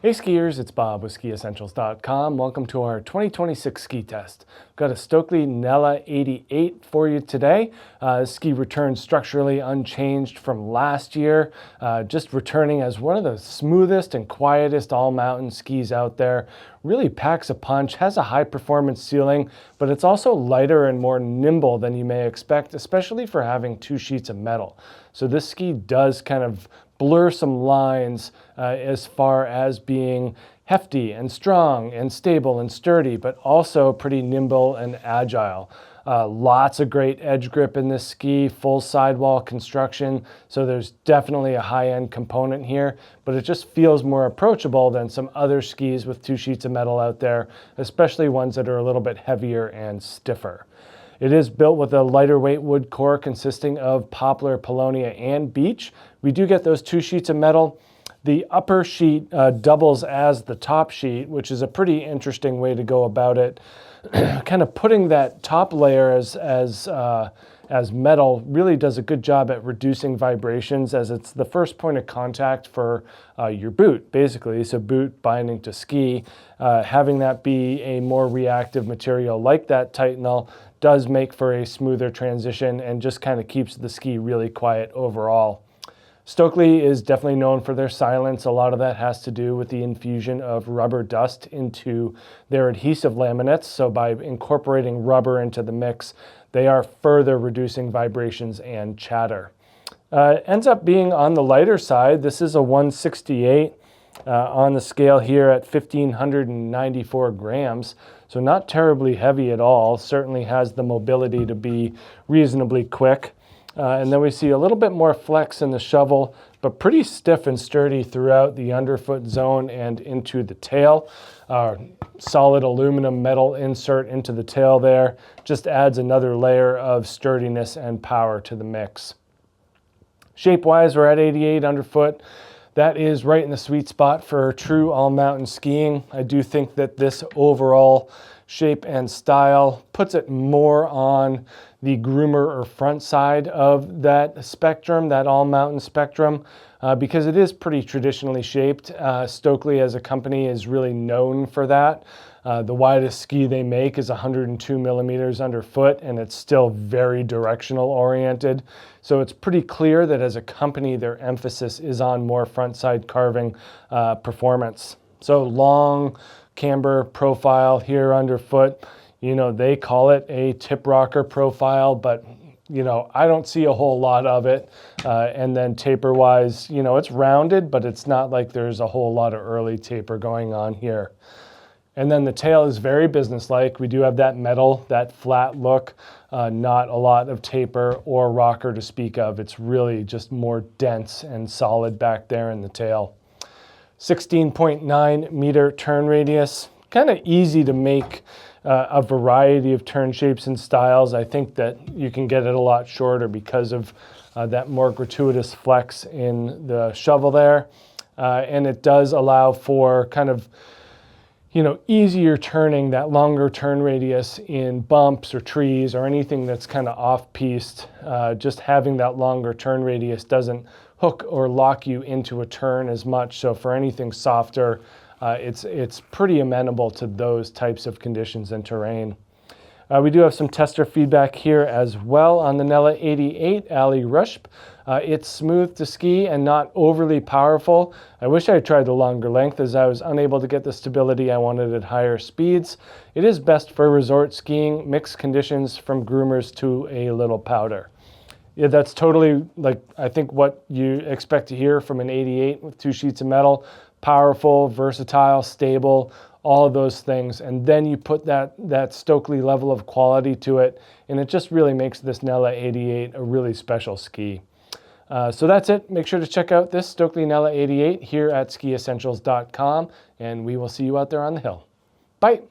Hey skiers, it's Bob with SkiEssentials.com. Welcome to our 2026 ski test. We've got a Stockli Nela 88 for you today. Ski returns structurally unchanged from last year, just returning as one of the smoothest and quietest all-mountain skis out there. Really packs a punch, has a high-performance ceiling, but it's also lighter and more nimble than you may expect, especially for having two sheets of metal. So this ski does kind of blur some lines as far as being hefty and strong and stable and sturdy, but also pretty nimble and agile. Lots of great edge grip in this ski, full sidewall construction, so there's definitely a high-end component here, but it just feels more approachable than some other skis with two sheets of metal out there, especially ones that are a little bit heavier and stiffer. It is built with a lighter weight wood core consisting of poplar, paulownia, and beech. We do get those two sheets of metal. The upper sheet doubles as the top sheet, which is a pretty interesting way to go about it. Kind of putting that top layer as metal really does a good job at reducing vibrations, as it's the first point of contact for your boot, basically. So boot binding to ski, having that be a more reactive material like that Titanal does make for a smoother transition and just kind of keeps the ski really quiet overall. Stockli is definitely known for their silence. A lot of that has to do with the infusion of rubber dust into their adhesive laminates. So by incorporating rubber into the mix, they are further reducing vibrations and chatter. Ends up being on the lighter side. This is a 168 on the scale here at 1,594 grams. So not terribly heavy at all. Certainly has the mobility to be reasonably quick. And then we see a little bit more flex in the shovel, but pretty stiff and sturdy throughout the underfoot zone and into the tail. Solid aluminum metal insert into the tail there just adds another layer of sturdiness and power to the mix. Shape-wise, we're at 88 underfoot. That is right in the sweet spot for true all-mountain skiing. I do think that this overall shape and style puts it more on the groomer or front side of that spectrum, that all-mountain spectrum, because it is pretty traditionally shaped. Stockli as a company is really known for that. The widest ski they make is 102 millimeters underfoot, and it's still very directional oriented. So it's pretty clear that as a company, their emphasis is on more front side carving performance. So long camber profile here underfoot. You know, they call it a tip rocker profile, but you know, I don't see a whole lot of it. And then taper wise, you know, it's rounded, but it's not like there's a whole lot of early taper going on here. And then the tail is very businesslike. We do have that metal, that flat look, not a lot of taper or rocker to speak of. It's really just more dense and solid back there in the tail. 16.9 meter turn radius, kind of easy to make a variety of turn shapes and styles. I think that you can get it a lot shorter because of that more gratuitous flex in the shovel there. And it does allow for kind of, you know, easier turning, that longer turn radius in bumps or trees or anything that's kind of off-piste. Just having that longer turn radius doesn't hook or lock you into a turn as much. So for anything softer, it's pretty amenable to those types of conditions and terrain. We do have some tester feedback here as well on the Nela 88 Ali Rushp. It's smooth to ski and not overly powerful. I wish I had tried the longer length, as I was unable to get the stability I wanted at higher speeds. It is best for resort skiing, mixed conditions from groomers to a little powder. Yeah, that's totally, like, I think what you expect to hear from an 88 with two sheets of metal. Powerful, versatile, stable, all of those things. And then you put that Stockli level of quality to it, and it just really makes this Nela 88 a really special ski. So that's it. Make sure to check out this Stockli Nela 88 here at SkiEssentials.com, and we will see you out there on the hill. Bye.